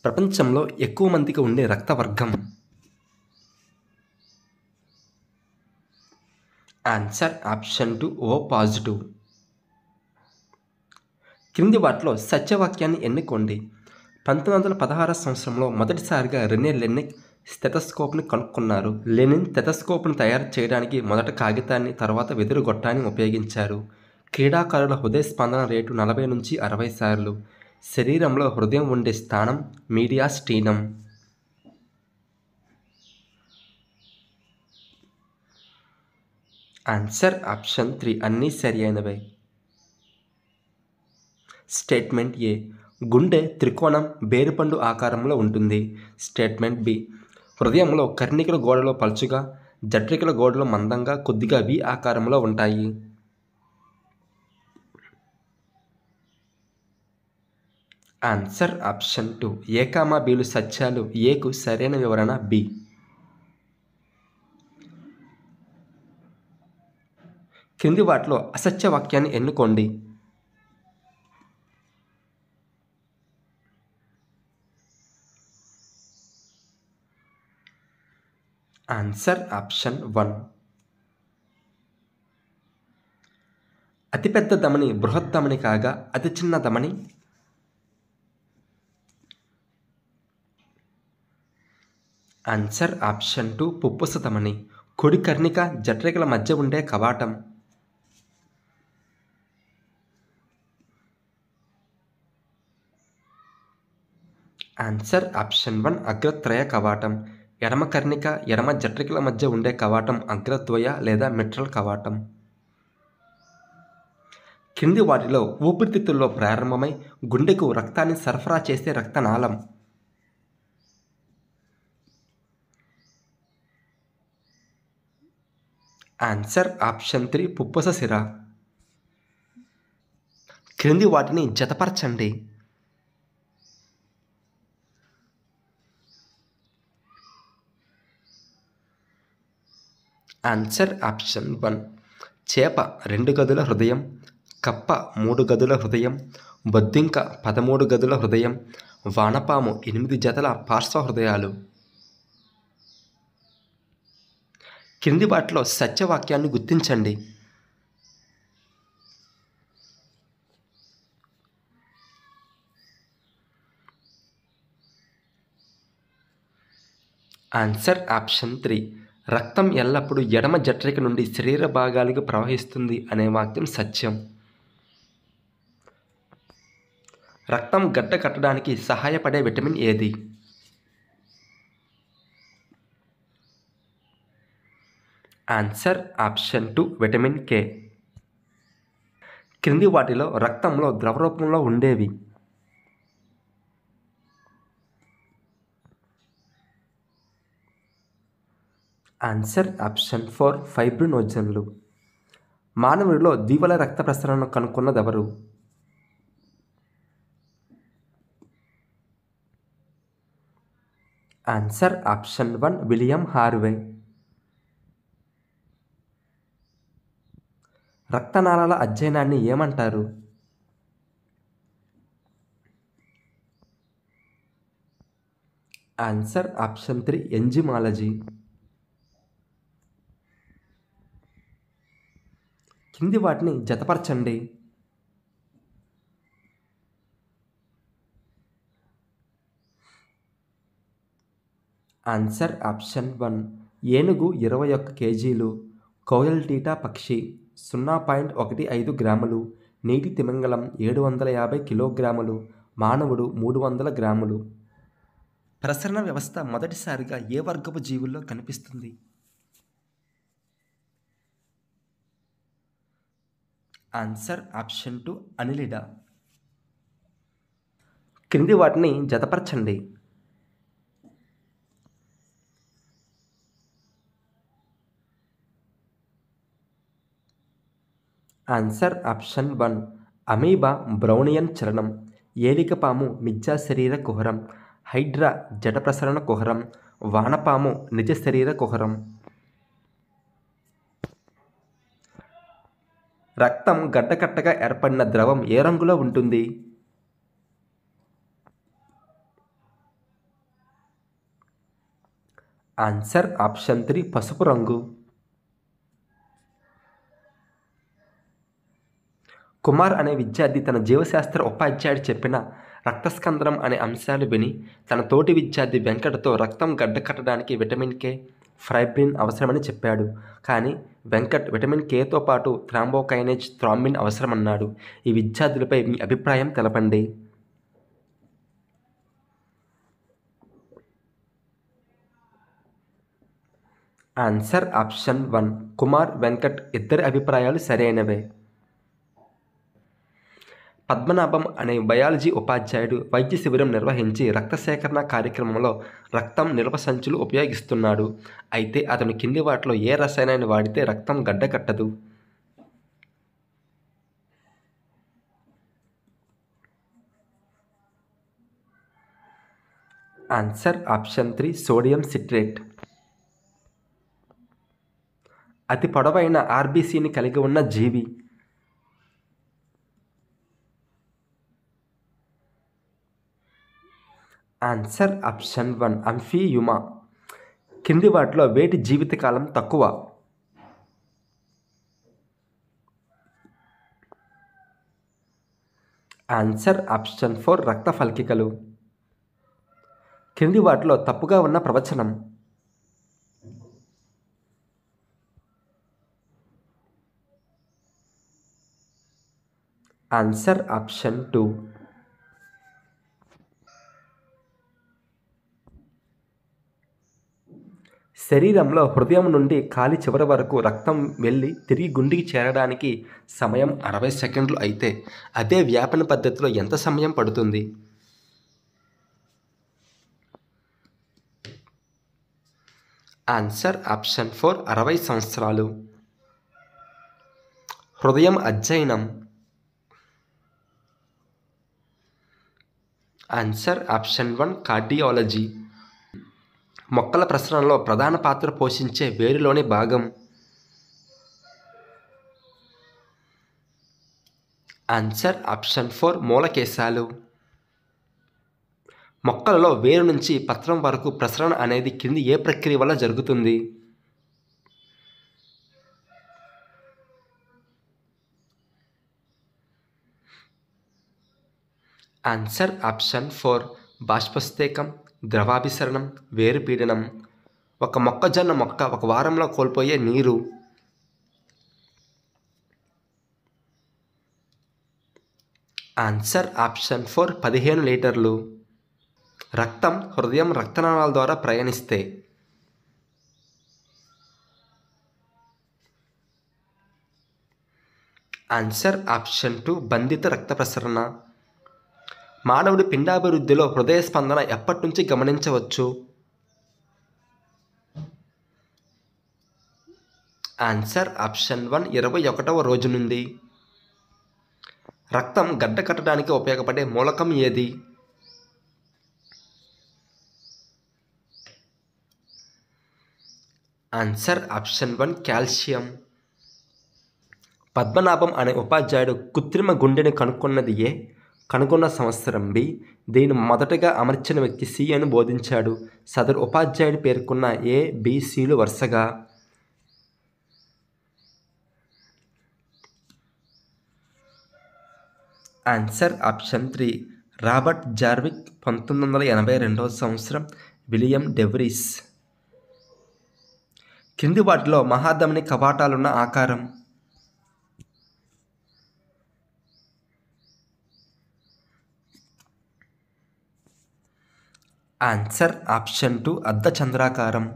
ప్రపంచంలో ఎక్కువ మందికి ఉండే రక్త వర్గం. Answer option 2 O positive. క్రింది వాటిలో సత్యవాక్యాన్ని ఎన్నుకోండి. 1916 సంవత్సరంలో మొదటిసారిగా రెనే లెన్నిక్ స్టెథోస్కోప్ని కనుక్కున్నారు. లెనిన్ స్టెథోస్కోప్ను తయారు చేయడానికి మొదట కాగితాన్ని, తర్వాత వెదురు గొట్టాన్ని ఉపయోగించారు. క్రీడాకారుల హృదయ స్పందన రేటు 40 నుంచి 60 సార్లు. శరీరంలో హృదయం ఉండే స్థానం మీడియాస్టీనం. ఆన్సర్ ఆప్షన్ 3 అన్నీ సరి అయినవే. స్టేట్మెంట్ ఏ, గుండె త్రికోణం బేరుపండు ఆకారంలో ఉంటుంది. స్టేట్మెంట్ బి, హృదయంలో కర్ణికల గోడలో పలుచగా, జఠరికల గోడలో మందంగా కొద్దిగా వి ఆకారంలో ఉంటాయి. ఆన్సర్ ఆప్షన్ 2 ఏ, బిలు సత్యాలు. ఏకు సరైన వివరణ బి. క్రింది వాటిలో అసత్య వాక్యాన్ని ఎన్నుకోండి. Answer option 1. అతిపెద్ద ధమని బృహద్దమని కాగా అతి చిన్న ధమని. Answer option 2 పుప్పుస ధమని. కుడి కర్ణిక జఠరికల మధ్య ఉండే కవాటం. Answer option 1 అగ్రత్రయ కవాటం. ఎడమ కర్ణిక ఎడమ జఠరికల మధ్య ఉండే కవాటం అగ్రద్వయ లేదా మిట్రల్ కవాటం. క్రింది వాటిలో ఊపిరితిత్తుల్లో ప్రారంభమై గుండెకు రక్తాన్ని సరఫరా చేసే రక్తనాళం. ఆన్సర్ ఆప్షన్ 3 పుప్పస సిర. క్రింది వాటిని జతపరచండి. Answer option 1. చేప 2 గదుల హృదయం, కప్ప 3 గదుల హృదయం, బొద్దింక 13 గదుల హృదయం, వానపాము 8 జతల పార్శ్వ హృదయాలు. క్రింది వాటిలో సత్యవాక్యాన్ని గుర్తించండి. ఆన్సర్ ఆప్షన్ 3 రక్తం ఎల్లప్పుడూ ఎడమ జఠరిక నుండి శరీర భాగాలకు ప్రవహిస్తుంది అనే వాక్యం సత్యం. రక్తం గడ్డ కట్టడానికి సహాయపడే విటమిన్ ఏది? Answer option 2 vitamin K. క్రింది వాటిలో రక్తంలో ద్రవ రూపంలో ఉండేవి. Answer option 4 ఫైబ్రినోజన్లు. మానవుడిలో ద్వివల రక్త ప్రసరణను కనుక్కున్నదెవరు? Answer option 1 William Harvey. రక్తనాళాల అధ్యయనాన్ని ఏమంటారు? Answer option 3 angiology. కింది వాటిని జతపరచండి. ఆన్సర్ ఆప్షన్ 1 ఏనుగు 21 కేజీలు, కోయల్ టీటా పక్షి 0.15 గ్రాములు, నీటి తిమింగలం 750 కిలోగ్రాములు, మానవుడు 300 గ్రాములు. ప్రసరణ వ్యవస్థ మొదటిసారిగా ఏ వర్గపు జీవుల్లో కనిపిస్తుంది? Answer option 2 Annelida. క్రింది వాటిని జతపరచండి. ఆన్సర్ ఆప్షన్ 1 అమీబా బ్రౌనియన్ చలనం, ఏలికపాము మిథ్యా శరీర కుహరం, హైడ్రా జడ ప్రసరణ కుహరం, వానపాము నిజ శరీర కుహరం. రక్తం గడ్డకట్టగా ఏర్పడిన ద్రవం ఏ రంగులో ఉంటుంది? ఆన్సర్ ఆప్షన్ 3 పసుపు రంగు. కుమార్ అనే విద్యార్థి తన జీవశాస్త్ర ఉపాధ్యాయుడు చెప్పిన రక్తస్కందనం అనే అంశాలు విని తన తోటి విద్యార్థి వెంకట్తో రక్తం గడ్డకట్టడానికి విటమిన్ కే, ఫైబ్రిన్ అవసరమని చెప్పాడు. కానీ వెంకట్ విటమిన్ కేతో పాటు థ్రాంబోకైనేజ్, థ్రాంబిన్ అవసరమన్నాడు. ఈ విద్యార్థులపై మీ అభిప్రాయం తెలపండి. ఆన్సర్ ఆప్షన్ 1 కుమార్, వెంకట్ ఇద్దరి అభిప్రాయాలు సరైనవే. పద్మనాభం అనే బయాలజీ ఉపాధ్యాయుడు వైద్య శిబిరం నిర్వహించి రక్త సేకరణ కార్యక్రమంలో రక్తం నిల్వ సంచులు ఉపయోగిస్తున్నాడు. అయితే అతను కింది వాటిలో ఏ రసాయనాన్ని వాడితే రక్తం గడ్డకట్టదు? Answer option 3 sodium citrate. అతి పొడవైన ఆర్బీసీని కలిగి ఉన్న జీవి. Answer option 1 అంఫియుమా. కింది వాటిలో వేటి జీవితకాలం తక్కువ? ఆన్సర్ ఆప్షన్ 4 రక్త ఫలికలు. కింది వాటిలో తప్పుగా ఉన్న ప్రవచనం? Answer option 2. శరీరంలో హృదయం నుండి కాలి చివరి వరకు రక్తం వెళ్ళి తిరిగి గుండెకి చేరడానికి సమయం 60 సెకండ్లు అయితే అదే వ్యాపన పద్ధతిలో ఎంత సమయం పడుతుంది? ఆన్సర్ ఆప్షన్ 4 60 సంవత్సరాలు. హృదయం అధ్యయనం. Answer option 1 cardiology. మొక్కల ప్రసరణలో ప్రధాన పాత్ర పోషించే వేరులోని భాగం? Answer option 4 మూలకేశాలు. మొక్కలలో వేరు నుంచి పత్రం వరకు ప్రసరణ అనేది కింది ఏ ప్రక్రియ వల్ల జరుగుతుంది? Answer option 4 బాష్పోత్సేకం, ద్రవాభిసరణం, వేరుపీడనం. ఒక మొక్కజొన్న మొక్క ఒక వారంలో కోల్పోయే నీరు? ఆన్సర్ ఆప్షన్ 4 15 లీటర్లు. రక్తం హృదయం రక్తనాళాల ద్వారా ప్రయాణిస్తే? ఆన్సర్ ఆప్షన్ 2 బంధిత రక్త ప్రసరణ. మానవుడి పిండాభివృద్ధిలో హృదయ స్పందన ఎప్పటి నుంచి గమనించవచ్చు? ఆన్సర్ ఆప్షన్ 1 21వ రోజు నుండి. రక్తం గడ్డ కట్టడానికి ఉపయోగపడే మూలకం ఏది? Answer option 1 calcium. పద్మనాభం అనే ఉపాధ్యాయుడు కృత్రిమ గుండెని కనుక్కున్నది ఏ? కనుగొన్న సంవత్సరం బి. దీన్ని మొదటగా అమర్చిన వ్యక్తి సి అని బోధించాడు. సదరు ఉపాధ్యాయుడు పేర్కొన్న ఏ, బి, సిలు వరుసగా? ఆన్సర్ ఆప్షన్ 3 రాబర్ట్ జార్విక్ 1982వ సంవత్సరం, విలియం డెవ్రీస్. కింది వాటిలో మహాధమని కవాటాలున్న ఆకారం? Answer option 2 అర్ధచంద్రాకారం.